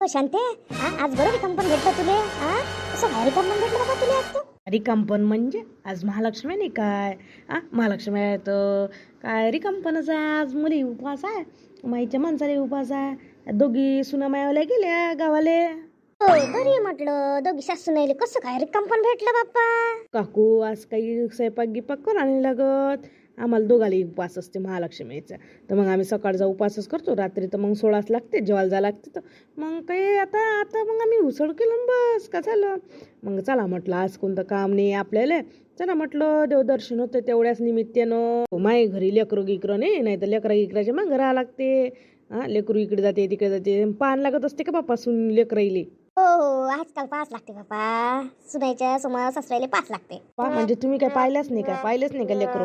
हो शांते, आज बरं रिकामपण भेटलं तुले. कसं काय रिकामपण भेटलं बाबा तुले आज? तू रिकामपण म्हणजे आज महालक्ष्मी नाही काय? महालक्ष्मी आहे तर काय रिकामपणच आहे. आज मुली उपवास आहे, माईच्या माणसाला उपवास आहे. दोघी सुना मायावाल्या गेल्या गावाले. हो तरी म्हटलं दोघी सासू नाही कसं काय रिकामपण भेटलं बाप्पा? काकू आज काही स्वयंपाक गिपाक करा नाही लागत. आम्हाला दोघाला उपवास असते महालक्ष्मीचा. तर मग आम्ही सकाळचा उपवासच करतो, रात्री तर मग 16 लागते जेवायला जा लागते. तर मग काही आता आता मग आम्ही उसळ केलं बस का झालं. मग चला म्हटलं आज कोणतं काम नाही आपल्याला, चला म्हटलं देवदर्शन होतं तेवढ्याच निमित्तानं. माय घरी लेकरू गिकरं नाही तर लेकरा गिकराच्या मग राहा लागते. लेकरू इकडे जाते तिकडे जाते, पान लागत असते का बापा सुन लेकराईले. हो हो आजकाल पास लागते बाप्पा, सुनायच्या समोर सासऱ्याला पास लागते. म्हणजे तुम्ही काय पाहिल्याच नाही का? पाहिलेच नाही का लेकरू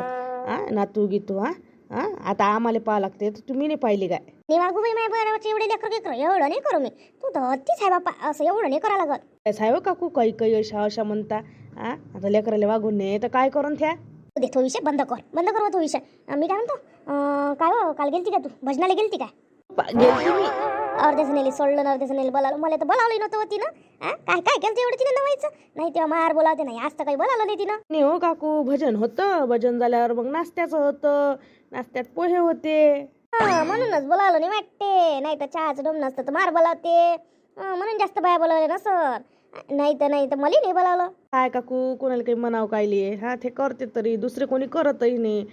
नातू गीतू? आता आम्हाला पाहा लागते तर तुम्ही नाही पाहिली काय? निवाळ गुबाई माय बरोबर एवढे लेकर एवढं नाही करू मी. तू तर अतिच आहे बाप्पा, असं एवढं नाही करा लागत. काय साहेब काकू काही काही अशा म्हणता. आता लेकराला वागून नाही तर काय करून थ्या. दे तो विषय बंद कर तो विषय. मी काय म्हणतो, काय हो काल गेलती का तू भजनाला? गेलती काय? गेलती मी. अर्ध्या जणेली सोडलं, अर्ध्या जणेली बोलावलं. मला तर बोलावलं नव्हतं तिनं. काय काय केलं एवढं तिनं नवायचं नाही, तेव्हा मार बोलावते नाही. आज तर काही बोलावलं नाही तिनं. नाही हो काकू, भजन होतं, भजन झाल्यावर मग नाश्त्याचं होतं, नाश्त्यात पोहे होते. म्हणूनच बोलावलं नाही वाटते. नाही तर चहाचं डोम नसतं तर मार बोलावते. म्हणून जास्त बाया बोलावले ना सर. नाही तर मला नाही बोलावलं. काय काकू, कोणाला काही म्हणावं कायले? ते करते तरी दुसरे कोणी करतही नाही.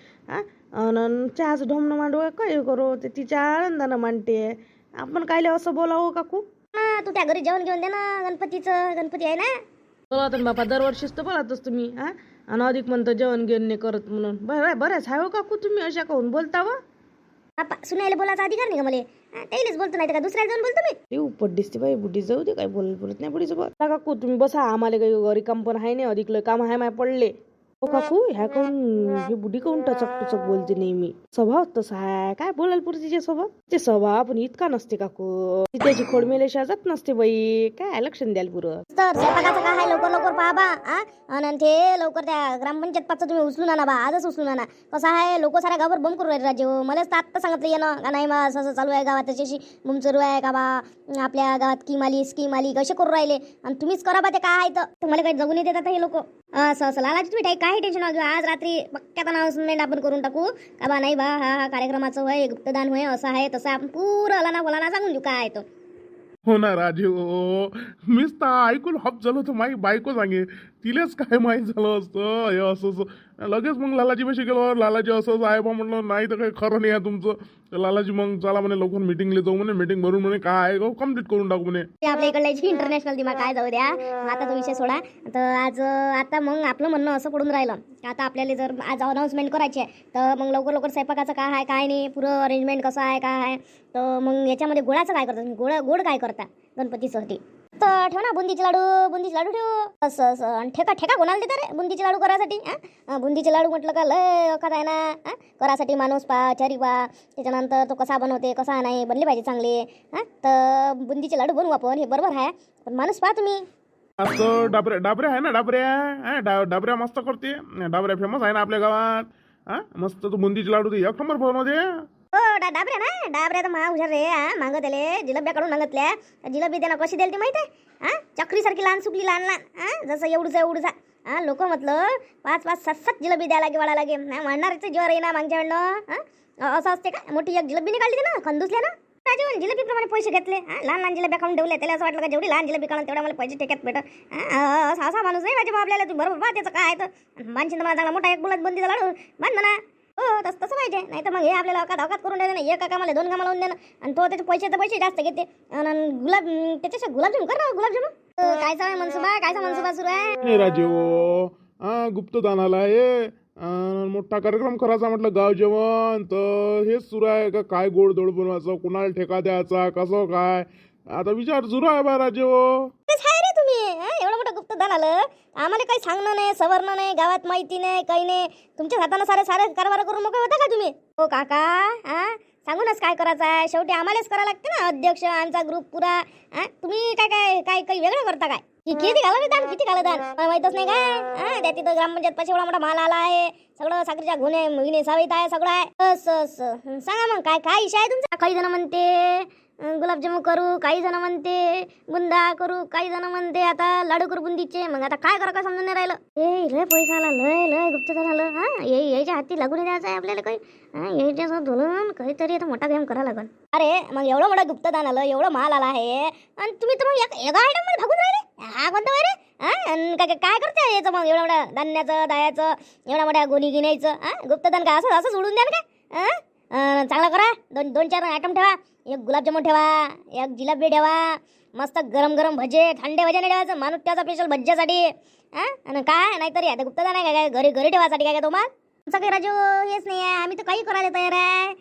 चहाचं ढोमणं मांडू काय करू, ते तिच्या आनंदानं मांडते. आपण कायले असं बोलावं काकू? तू त्या घरी जेवण घेऊन दे ना, गणपती आहे ना. बोलावत ना बापा, दरवर्षीच तर बोलातच तुम्ही. आणि अधिक म्हणतं जेवण घेऊन नाही करत म्हणून. बऱ्याच आहे हो काकू, तुम्ही अशा काहून बोलता वा? बाप्पा सुनायला बोलायचा अधिकार नाही का मला? त्यालाच बोलतो, नाही तर का दुसऱ्याला जाऊन बोलतो मी? ते उपट दिसते बाई, बुढी जाऊ दे, काय बोलत नाही बुढीचं. बघा काकू तुम्ही बसा, आम्हाला काही रिकाम पण आहे नाही, अधिक लय काम आहे माय पडले. हो काकू, ह्या काऊन हे बुढी काऊन टचक बोलते नेहमी? स्वभाव तसा आहे, काय बोलायला पुरते तिचे स्वभाव. ते स्वभाव पण इतका नसते काकू, ती त्याची खोडमेले जात नसते बाई. काय लक्षण द्याल पुरं. तर स्वयंपाकाचं काय आहे लवकर पहा बा. आणि ते लवकर त्या ग्रामपंचायत पाचं तुम्ही उचलून आणा बा, आजच उचलून आणा. कसं आहे, लोक साऱ्या गावावर बंद करू राहिले राज्य. मलाच तर आत्ता सांगितलं येणं का नाही बा, असं चालू आहे गावात, त्याच्याशी बूम सुरू आहे का बा, आपल्या गावात स्कीम आली कसे करू राहिले. आणि तुम्हीच करा बा ते काय आहे तर. तुम्हाला काही जगून येतात हे लोक. असं लालाची तुम्ही काय टेन्शन घेऊ. आज रात्री पक्क्यात अनाउन्समेंट आपण करून टाकू का बा, नाही बा हा कार्यक्रमाचं होय, गुप्तदान होय, असं आहे तसं. आपण पुरं अलाना सांगून देऊ काय आहे तो. हो ना राजीव, मीच तर ऐकून हप झालो तर माझी बायको सांगे तिलेच काय माहीत झालं असतं हे असं. लगेच मग लालाजी पाशी गेलो, लालाजी असंच आहे बा म्हटलं. नाही तर काही खरं नाही आहे तुमचं. तर लालाजी मग चला म्हणे लवकर मीटिंगला जाऊ म्हणे, मीटिंग भरून म्हणे काय आहे कम्प्लीट करून टाकू म्हणे. आपल्या इकडल्याची इंटरनॅशनल दिमाग काय जाऊ द्या, आता तो विषय सोडा. तर आता मग आपलं म्हणणं असं पडून राहिलं, आता आपल्याला जर आज अनाउन्समेंट करायची आहे तर मग लवकर स्वयंपाकाचं काय आहे काय नाही, पुरं अरेंजमेंट कसं आहे काय आहे. तर मग याच्यामध्ये गोडाचं काय करता, गोड काय करता गणपतीसाठी? तर ठेव ना बुंदीचे लाडू ठेव. असं आणि ठेका कोणाला देता रे बुंदीचे लाडू करायसाठी? बुंदीचे लाडू म्हटलं का लय अखात आहे ना. करासाठी माणूस पा चारी पा, त्याच्यानंतर तो कसा बनवते कसा नाही, बनले पाहिजे चांगले. तर बुंदीचे लाडू बनवू आपण, हे बरोबर आहे, पण माणूस पहा तुम्ही. असं डाबऱ्या आहे ना, डाबऱ्या मस्त करते. डाबऱ्या फेमस आहे ना आपल्या गावात. मस्त तो बुंदीचे लाडू ते एक नंबर बनवते. हो डाबऱ्या तर मा हुशार रे. मागतले जिलब्या काढून मागतल्या. जिलबी त्यांना कशी द्याल ती माहिती आहे? चक्री सारखी लहान सुकली लहान जसं एवढूसा लोक म्हटलं 5-5-7 जिलबी द्यायला लागे वाढा लागे. म्हणणारच ज्वर आहे ना मागच्या वेळेनं. असं असते का? मोठी एक जिलबी निकाळली ना खंदुसल्या ना राजीवन, जिलबी प्रमाणे पैसे घेतले. लहान जिलब्या खाऊन ठेवले. त्याला असं वाटलं का जेवढी लहान जिलबी काढून तेवढा मला पैसे टेक्यात भेटत. असा माणूस नाही राजीव आपल्याला. तू बरोबर त्याचं काय आहे तर मानशील मला चांगला मोठा एक गुलाब बंदीचा लाडू मान म्हणा. हो तसं पाहिजे, नाही तर मग हे आपल्याला अवकात करून द्यायचं नाही. एका कामाला 2 कामाला लावून देणं. आणि तो त्याचे पैसे जास्त घेते. आणि त्याच्याशी गुलाबजामुन कर ना, गुलाबजामुन. कायचा मनसुबा सुरू आहे राजीव, गुप्तदानाला आहे मोठा कार्यक्रम करायचा म्हटलं, गाव जेवण. तर हेच सुरू आहे का काय, गोड धोड बनवायचं, कुणाला ठेका द्यायचा, कसं काय, आता विचार सुरू आहे बा राजीव. रे तुम्ही एवढं मोठं गुप्तदान आलं, आम्हाला काही सांगणं नाही, सवरणं नाही, गावात माहिती नाही, काही नाही. तुमच्या हातानं सारे कारभार करून मोकळे होता का तुम्ही? हो काका, सांगूनच काय करायचं आहे, शेवटी आम्हालाच करावं लागते ना. अध्यक्ष आमचा ग्रुप पुरा. तुम्ही काही वेगळं करता काय? किती घाला दान मला माहितच नाही काय? त्या तिथं ग्रामपंचायत पाशी एवढा मोठा माल आला आहे, सगळं साखरेच्या गुन्हे सावित आहे, सगळं आहे. असं सांगा मग काय विषय आहे तुमचा? काही जण म्हणते गुलाबजामू करू, काही जण म्हणते बुंदा करू, काही जण म्हणते आता लाडू करू बुंदीचे. मग आता काय करा काय समजून नाही राहिलं. लय पैसा आला, लय लय गुप्तधन आलं. हा यायच्या हाती लागून नाही द्यायचं आहे आपल्याला काही. यायच्या धुलून काहीतरी आता मोठा गेम करा लागल. अरे मग एवढं मोठं गुप्तदान आलं, एवढं माल आला आहे आणि तुम्ही तर मग एका आयटम मध्ये भागून राहिले. हा कोणता वय रे? काय करते याचं मग एवढं मोठं धान्याचं दायाचं एवढ्या मोठ्या गोणी गिण्याचं? गुप्तदान का असं असं सोडून द्या ना काय? चांगला करा. दोन चार आयटम ठेवा. एक गुलाबजामुन ठेवा, एक जिलेबी ठेवा, मस्त गरम गरम भजे, थंडे भजे नाही ठेवायचं माणूस त्याचा स्पेशल भज्यासाठी. आणि काय नाहीतरी आता गुप्तदान आहे काय घरी घरी ठेवासाठी काय तुम्हाला? आमचं काही राजू हेच नाही आहे. आम्ही तर काही करायला तयार आहे.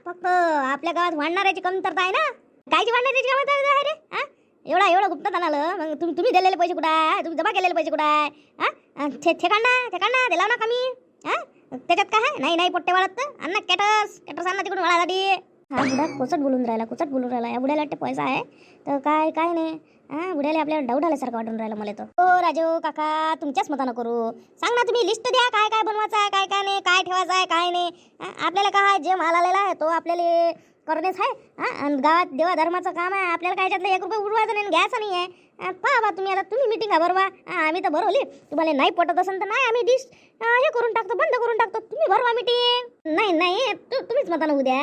फक्त आपल्या गावात वाढणाऱ्याची कमतरता आहे ना. कायची वाढणाऱ्याची कमतरता आहे रे? एवढा गुप्तदान आलं मग तुम्ही दिलेले पैसे कुठं आहे? तुम्ही जमा केलेले पैसे कुठं आहे? ठेकाणा दिला ना कमी. त्याच्यात काय आहे? नाही पोट्टे वाढत अन्न कॅटस अन्न तिकडून वाढायसाठी. हा बुडा कुचट बोलून राहिला. या बुड्याला वाटते पैसा आहे तर काय नाही. बुड्याला आपल्याला डाऊट आल्यासारखं वाटून राहिलं मला तर. हो राजू काका तुमच्याच मतानं करू. सांग ना तुम्ही लिस्ट द्या काय काय बनवायचं आहे काय नाही, काय ठेवायचं आहे काय नाही. आपल्याला काय जे माल आलेला आहे तो आपल्याला करणेच आहे. आणि गावात देवा धर्माचं काम आहे. आपल्याला काय त्यातलं 1 रुपये उडवायचं नाही घ्यायचं नाही आहे. पहा बा तुम्ही आता तुम्ही मिटिंग भरवा. आम्ही तर भरवली. तुम्हाला नाही पटत असेल तर नाही आम्ही डिश हे करून टाकतो, बंद करून टाकतो. तुम्ही भरवा मिटिंग. नाही तुम्हीच मतानं उद्या.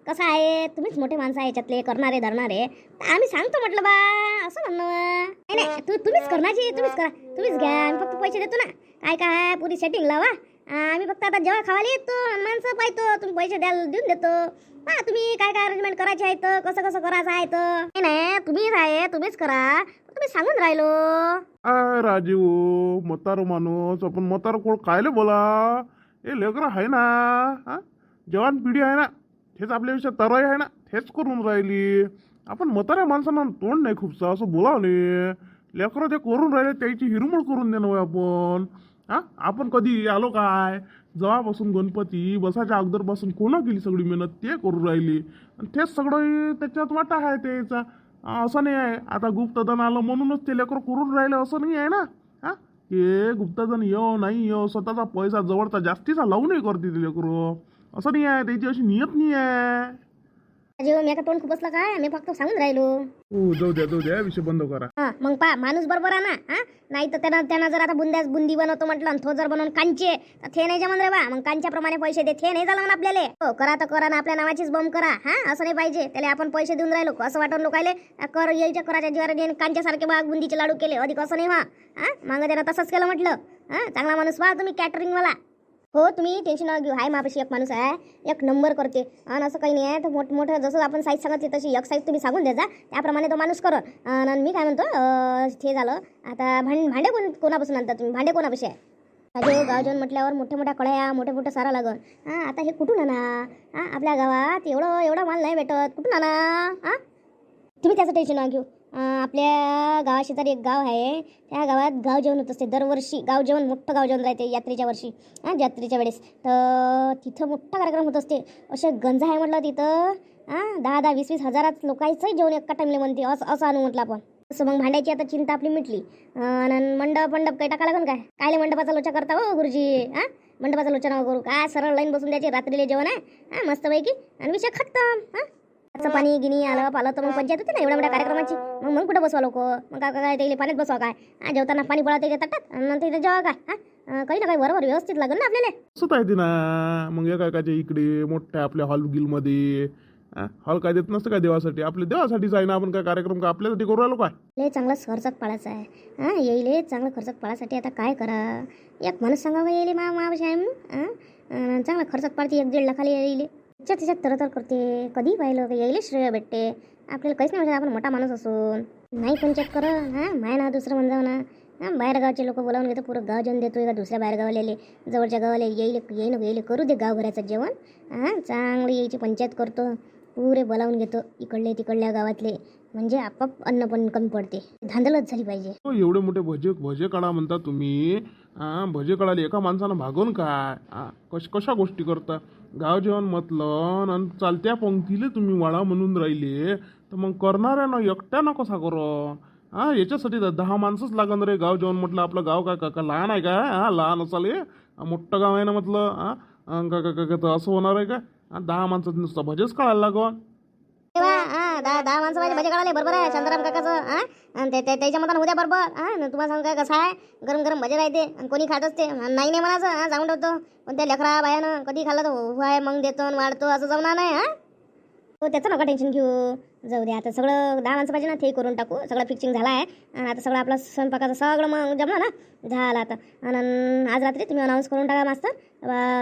कसं आहे तुम्हीच मोठे माणसं आहे याच्यातले करणारे धरणारे. आम्ही सांगतो म्हटलं बा असं म्हणणं. नाही तुम्हीच करण्याची तुम्हीच करा तुम्हीच घ्या. आम्ही फक्त पैसे देतो ना. काय पुरी सेटिंग लावा. आम्ही फक्त आता जेव्हा खावायला येतो माणसं पाहतो. तुम्ही पैसे द्यायला देऊन देतो. तुम्ही काय अरेंजमेंट करायची आहे तर कसं करायचं आहे तर नाही तुम्हीच आहे तुम्हीच करा. तुम्ही सांगून राहिलो. राजीव म्हातारं माणूस आपण म्हातारं कोण कायले बोला. हे लेकरं आहे ना. जवान पिढी आहे ना. हेच आपल्याविषयी तराई आहे ना. हेच करून राहिली. आपण म्हाताऱ्या माणसांना तोंड नाही खूपसा असं बोलावं नाही. लेकरं ते करून राहिले त्याची हिरमोड करून देणं आपण. आपण कधी आलो काय? जेव्हापासून गणपती बसायच्या अगोदरपासून कोणा केली सगळी मेहनत ते करून राहिली. आणि तेच सगळं त्याच्यात वाटा आहे त्याचा. असं नाही आहे आता गुप्तधन आलं म्हणूनच ते लेकरं करून राहिलं असं नाही आहे ना. हे गुप्तधन नाही स्वतःचा पैसा जवळचा जास्तीचा लावूनही करते ते लेकरं. असं नाही आहे त्याची अशी नियत नाही आहे. मी का तोंड खूप बसला काय? मी फक्त सांगून राहिलो. जाऊ द्या विषय बंद करा. मग पा माणूस बरोबर आहे ना. नाही तर त्यानं जर आता बुंदी बनवतो म्हटलं आणि तो जर बनवून कांचे तर ते नाही जमन रे बा. मग कांच्याप्रमाणे पैसे दे ते नाही झालं म्हणून आपल्याला. हो करा तर करा ना आपल्या नावाचीच बंब करा. असं नाही पाहिजे. त्याला आपण पैसे देऊन राहिलो असं वाटून लोकायले कर यायच्या कराच्या जीवाला कांच्यासारखे बाग बुंदीचे लाडू केले अधिक असं नाही मागं त्यानं तसंच केलं म्हटलं. चांगला माणूस पहा तुम्ही कॅटरिंगवाला. हो तुम्ही टेन्शन नका घेऊ. हाय माझ्यापाशी एक माणूस आहे 1 नंबर करते. आणि असं काही नाही आहे तर मोठमोठं जसं आपण साईज सांगितली तशी एक साईज तुम्ही सांगून द्यायचा त्याप्रमाणे तो माणूस करत. आणि मी काय म्हणतो ते झालं आता भांडे कोणापासून आणता तुम्ही? भांडे कोणापाशी आहे? गाव जेवण म्हटल्यावर मोठ्या कळ्या मोठे सारा लागल. आता हे कुठून आणा? आपल्या गावात एवढा माल नाही भेटत. कुठून आणा? तुम्ही त्याचं टेन्शन नका घेऊ. आपल्या गावाशेजारी एक गाव आहे. त्या गावात गाव जेवण होत असते दरवर्षी. गाव जेवण मोठं गाव जेवण राहते यात्रेच्या वर्षी. यात्रेच्या वेळेस तर तिथं मोठा कार्यक्रम होत असते. असे गंज आहे म्हटलं तिथं. 10-10, 20-20 हजारात लोकांचंही जेवण एका टाइमले म्हणते असं आणू म्हटलं आपण. असं मग भांड्याची आता चिंता आपली मिटली. आणि मंडप काही टाका लागन काय? कायले मंडपाचा लोचा करता हो गुरुजी? मंडपाचा लोचा नका करू. काय सरळ लाईन बसून द्यायची. रात्रीला जेवण आहे मस्तपैकी आणि विषय खतम. पाणी गिनी आलं तर मग पंचायत होते ना एवढ्या मोठ्या कार्यक्रमाची. मग कुठं बसवा लोक? मग काय ते पाण्यात बसवा काय? जेवताना पाणी पळा त्याच्या ताटात आणि नंतर जेव्हा काय काही ना काही बरोबर व्यवस्थित लागेल ना आपल्याला. असं आहे ना. मग एकाच्या इकडे मोठ्या आपल्या हॉल गिलमध्ये हॉल काय देत नसतं काय देवासाठी? आपल्या देवासाठीच आहे ना. आपण काय कार्यक्रम का आपल्यासाठी करू राहिलो काय? लय चांगला खर्चात पाळायचा आहे. येईल चांगलं खर्चात पाळासाठी आता काय करा? एक माणूस सांगा येईल मावशी आहे चांगला खर्चात पाळते. 1-1.5 लाखाला येईल. त्याच्यात तर करते. कधी पाहिलं का येईल श्रेय भेटते. आपल्याला काहीच नाही म्हणजे आपण मोठा माणूस असून नाही पण चेक कर. माय ना दुसरं म्हणजे ना बाहेर गावचे लोक बोलावून घेतो. पुरं गाव जेवण देतोय का दुसऱ्या बाहेर गावाले जवळच्या गावाला येईल करू दे गावभराचं जेवण. चांगली यायची पंचायत करतो. पुरे बोलावून घेतो तिकडल्या गावातले. म्हणजे आपाप अन्न पण कमी पडते. धांदलच झाली पाहिजे. एवढे मोठे भजे काढा म्हणता तुम्ही. भजे काढायला एका माणसानं भागवून काय? कशा गोष्टी करता? गाव जेवण म्हटलं आणि चालत्या पंक्तीले तुम्ही वाळा म्हणून राहिले तर मग करणाऱ्या ना एकट्यानं कसा करो? याच्यासाठी 10 माणसंच लागन रे. गाव जेवण म्हटलं आपलं गाव काय लहान आहे का? लहान असाल हे मोठं गाव आहे ना म्हटलं. का असं होणार आहे का? 10 माणसात नुसतं भजेच काढायला लागन. दहा माणसं पाहिजे भजे काढाले. बरोबर आहे शांताराम काकाचं. आणि त्याच्या मतानं उद्या बरोबर. तुम्हाला सांग काय कसं आहे, गरम गरम भजे राहते आणि कोणी खात असते. नाही नाही म्हणायचं, सांगून ठेवतो. पण त्या लेकरा बायानं कधी खाल्लं तर आहे मग देतो आणि वाढतो असं जमणार नाही. हो त्याचं नका टेन्शन घेऊ. जाऊ दे आता सगळं 10 माणसं पाहिजे ना ते करून टाकू. सगळं फिक्सिंग झालं आहे आणि आता सगळं आपलं स्वयंपाकाचं सगळं मग जमलं ना, झालं आता. आणि आज रात्री तुम्ही अनाऊन्स करून टाका मास्तर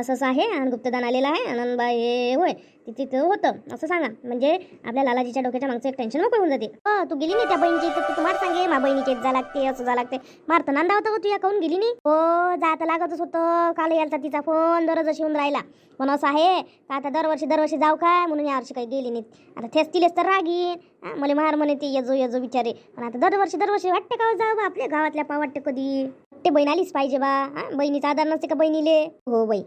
असं आहे आणि गुप्तदान आलेलं आहे आणि बा हे होय तिथं होतं असं सांगा. म्हणजे आपल्या लालाजीच्या डोक्याच्या मागचं एक टेन्शन नको होऊन जाते. हो तू गेली नाही त्या बहिणीची इथं, तू मार सांगे मा बहिणीची जा लागते असं जा लागते. मारतं नांदा होतं तू या काहून गेली नाही. हो जात लागतच होतं. काल यायचा तिचा फोन दररोज येऊन राहिला. पण असं आहे का आता दरवर्षी जाऊ काय म्हणून यावर्षी काही गेली नाही. आता ठेस तिलेच तर रागीन. मला मार म्हणे ती यजो विचारे. पण आता दरवर्षी वाटते का जाऊ बा आपल्या गावातल्या पा वाटते कधी ते बहीण आलीच पाहिजे बा. बहिणीचा आधार नसते का बहिणीले. हो बाई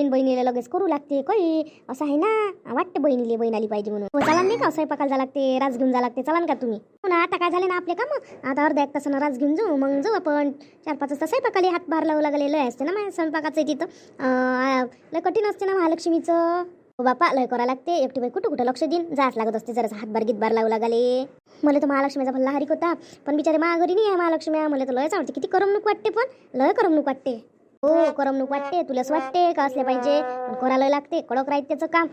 बहिणीला लगेच करू लागते काही असं आहे ना. वाटते बहिणीले बहीण आली पाहिजे म्हणून. हो चला नाही का स्वयंपाकाला जा लागते, राज घेऊन जा लागते. चला का तुम्ही. हो ना आता काय झाले ना आपले काम. आता अर्धा एक तासानं राज घेऊन जाऊ मग जाऊ आपण 4-5 वाजता स्वयंपाकाला हातभार लावू लागलेलं असते ना माझ्या स्वयंपाकाचं तिथं. लय कठीण असते ना महालक्ष्मीचं. हो बापा लय करा लागते. एकटी बाई कुठं लक्ष देईन. जाच लागत असते जरा हातभार गीतभार लावू लागले. मला तर महालक्ष्मीचा भल्ला हरिक होता पण बिचारे माझ्या घरी नाही आहे महालक्ष्मी. मला तर लयच आवडते. किती करमणूक वाटते पण लय करमणूक वाटते. हो करमणूक वाटते. तुलाच वाटते का असले पाहिजे करायला लागते. कडक राहते त्याचं काम.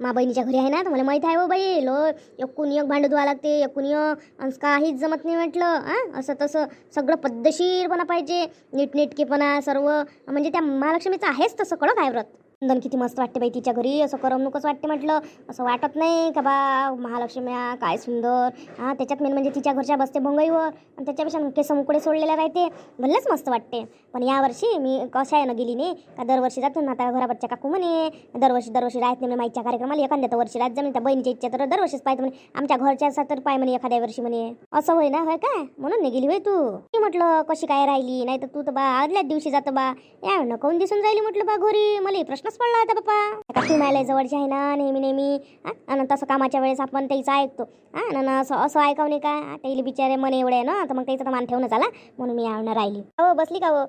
मा बहिणीच्या घरी आहे ना तर मला माहिती आहे हो बाई. लो एकूण एक भांडं धुवा लागते एकूण एक काहीच जमत नाही म्हटलं. असं तसं सगळं पद्धतशीरपणा पाहिजे नीटनेटकेपणा सर्व. म्हणजे त्या महालक्ष्मीचं आहेच तसं कडक आहे व्रत. नंदन किती मस्त वाटते बाई तिच्या घरी. असं करमणूकच वाटते म्हटलं. असं वाटत नाही का बा महालक्ष्म्या काय सुंदर. त्याच्यात मेन म्हणजे तिच्या घरच्या बसते भोंगईवर आणि त्याच्यापेक्षा केस मुकडे सोडलेल्या राहते. भल्लेच मस्त वाटते. पण यावर्षी मी कशानं गेली नाही का दरवर्षी जातो ना. आता घराबच्च्या काकू म्हणे दरवर्षी राहत नाही माईच्या कार्यक्रमाला. एखाद्या वर्षी राहत जमीन त्या बहिणीच्या इच्छा तर दरवर्षीच पाहते म्हणे. आमच्या घरच्या तर पाय म्हणे एखाद्या वर्षी म्हणे. असं होय ना होय काय म्हणून नाही गेली होय तू. मी म्हटलं कशी काय राहिली. नाही तर तू तर बा आदल्याच दिवशी जातं बा. या नकोन दिसून राहिली म्हटलं बा घरी. मला प्रश्नच पडला होता बाप्पा. काकू मायला जवळची आहे ना नेहमी. आणि तसं कामाच्या वेळेस आपण त्याचं ऐकतो. असं ऐकाव नाही का. त्याला बिचारे मन एवढे ना तर मग त्याचा तर मान ठेवणं झाला म्हणून मी आवडणार राहिली. हो बसली का हो.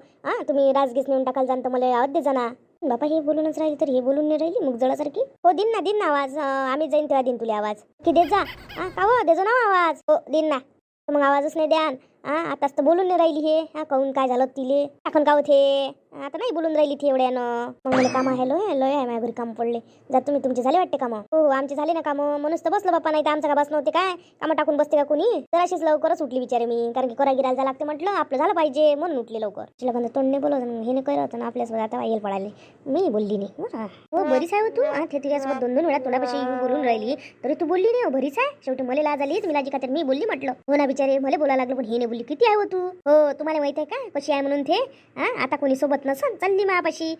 तुम्ही राजगीस नेऊन टाकाल जाण तर मला आवाज दे जाना. बापा हे बोलूनच राहिली तर हे बोलून नाही राहिली मुग जळासारखी. हो दिन ना आवाज. आम्ही जाईन तेव्हा दिन तुला आवाज की देत जा. का हो देजो ना आवाज. हो दिन ना. मग आवाजच नाही द्यान. आताच तर बोलून नाही राहिली हे. कहून काय झालं तिले टाकून का होते. आता नाही बोलून राहिली ती एवढ्यानं. मग मला काम आहे लय आहे माझ्या घरी काम पडले. जा तुम्ही तुमचे झाले वाटते कामं. हो आमचे झाले ना कामं म्हणूनच तर बसलो बाप्पा. नाही तर आमचं का बस नव्हते काय. कामं टाकून बसते का कोणी. जराशीच लवकरच उठली बिचारे मी. कारण की करा गिरायला जा लागते म्हटलं आपलं झालं पाहिजे म्हणून उठले लवकर. तिला बंद तोंड नाही बोलत हे नाही करत ना आपल्यासोबत. आता येईल पडाले मी बोलली नाही. हो बरीच आहे तू. ते तिच्यासोबत 2 वेळा तोंडापाशी बोलून राहिली तरी तू बोलली नाही. बरीच आहे. शेवटी मला लाज आली. तुम्ही लाजी खातर मी बोलली म्हटलं. हो ना बिचारे मला बोलायला लागलं पण हे नाही बोलली. किती आहे हो तू. हो तुम्हाला माहित आहे का कशी आहे म्हणून ते. आता कोणी सोबत नसन चालली मापाशी.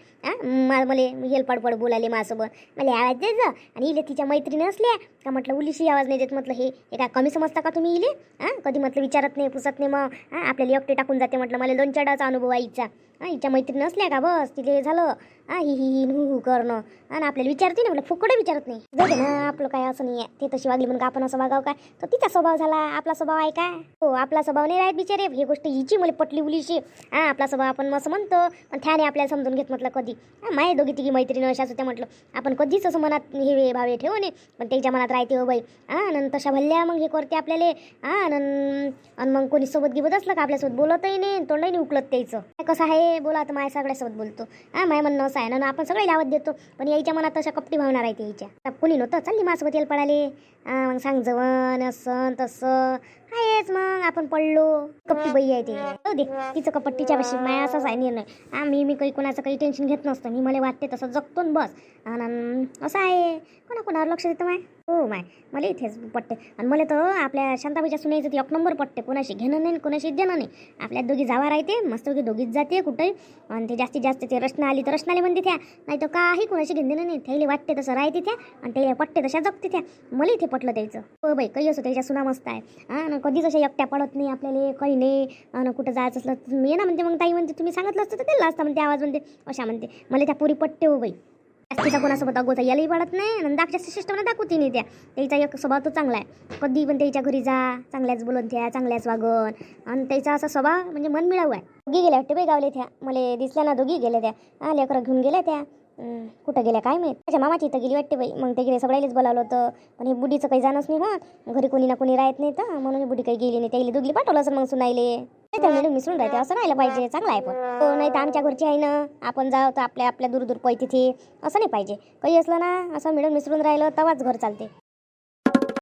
मला हेलपाडपड बोलाले माझ्यासोबत. मला आवाज देत जा. आणि इले तिच्या मैत्रिणी असल्या का म्हटलं उलीशी आवाज नाही देत म्हटलं. हे काय कमी समजता का तुम्ही इले. कधी म्हटलं विचारत नाही पुसत नाही. मग आपल्याला एकटे टाकून जाते म्हटलं. मला 2-4 डाचा अनुभव आहे हिचा. हिच्या मैत्रिणी असल्या का बस तिथे झालं ही हू करणं. आणि आपल्याला विचारते ना म्हटलं फुकडे विचारत नाही. जाऊ दे ना आपलं काय असं नाही आहे. ते तशी वागली म्हणून आपण असं वागाव काय. तर तिचा स्वभाव झाला आपला स्वभाव आहे काय. हो आपला स्वभाव नाही राहत बिचारे. ही गोष्ट हिची मला पटली उलीशी. आपला स्वभाव आपण असं म्हणतो पण त्याने आपल्याला समजून घेत म्हटलं कधी. माय 2-3 मैत्रिणी अशाच होत्या म्हटलं. आपण कधीच असं मनात हे भावे ठेवू नये पण त्याच्या मनात राहते हो बाई. नंतर तशा भल्ल्या मग हे करते आपल्याला. आणि मग कोणी सोबत गिबत असलं का आपल्यासोबत बोलतही नाही तोंडही नाही उकलत त्याचं. कसं आहे बोला आता माझ्या सगळ्यासोबत बोलतो. माय म्हणणं असं आहे ना आपण सगळे लावत देतो पण याच्या मनात तशा कपटी भावना राहते हिच्या. कोणी नव्हतं चालली माझ्यासोबत येल पडाले. मग सांग जवण असं तसं आहेच. मग आपण पडलो कपटी बाई आहे ते. जाऊ दे तिचं कपट तिच्यापाशी. माया असाच आहे निर्णय. मी काही कोणाचं काही टेन्शन घेत नसतं. मी मला वाटते तसं जगतो बस. आणि असं आहे कोणावर लक्ष देतं माय. हो माय मला इथेच पटते. आणि मला तर आपल्या शांताबाईच्या सुनायचं ती 1 नंबर पटते. कोणाशी घेणं नाही कोणाशी देणं नाही. आपल्या दोघी जावा राहते मस्त दोघीच जाते कुठेही. आणि ते जास्तीत जास्त ते रचना आली तर रचनाले म्हणते त्या. नाही तर काही कोणाशी घेणं नाही. त्याला वाटते तसं राहते त्या आणि त्याला पटते तशा जगते त्या. मला इथे पटलं त्याचं. हो बाई काही असो त्याच्या सुना मस्त आहे. कधीच अशा एकट्या पडत नाही आपल्याला काही नाही. आणि कुठं जायचं असलं तर ये ना म्हणते. मग ताई म्हणते तुम्ही सांगितलं असतं तर दिलं असतं म्हणते. आवाज म्हणते अशा म्हणते. मला त्या पोरी पटते हो बाई. जास्तीचा कोणासोबत अगोदर यालाही पडत नाही. आणि जास्त शिष्टपणे दाखवते नाही त्या. त्याचा एक स्वभाव तो चांगला आहे. कधी पण त्याच्या घरी जा चांगल्याच बोलून त्या चांगल्याच वागण. आणि त्याचा असा स्वभाव म्हणजे मन मिळावं आहे. दोघी गेल्या वाटते बाई गावले त्या. मला दिसल्या ना दोघी गेल्या त्या. लेकरं घेऊन गेल्या त्या. कुठं गेल्या काय माहीत. त्याच्या मामाची इथं गेली वाटते बाई. मग ते गेले सगळ्यालेच बोलावलं होतं, पण हे बुडीचं काही जाणंच नाही होत. घरी कोणी ना कोणी राहत नाही तर म्हणून बुडी काही गेली नाही. त्याला दुगली पाठवलं असं मग सुनायले. त्या मॅडम मिसळून राहते असं राहायला पाहिजे. चांगलं आहे पण हो, नाही तर आमच्या घरची आहे ना, आपण जाऊ तर आपल्या दूर दूर पै तिथे असं नाही पाहिजे. काही असलं ना असं मिळून मिसळून राहिलं तेव्हाच घर चालते.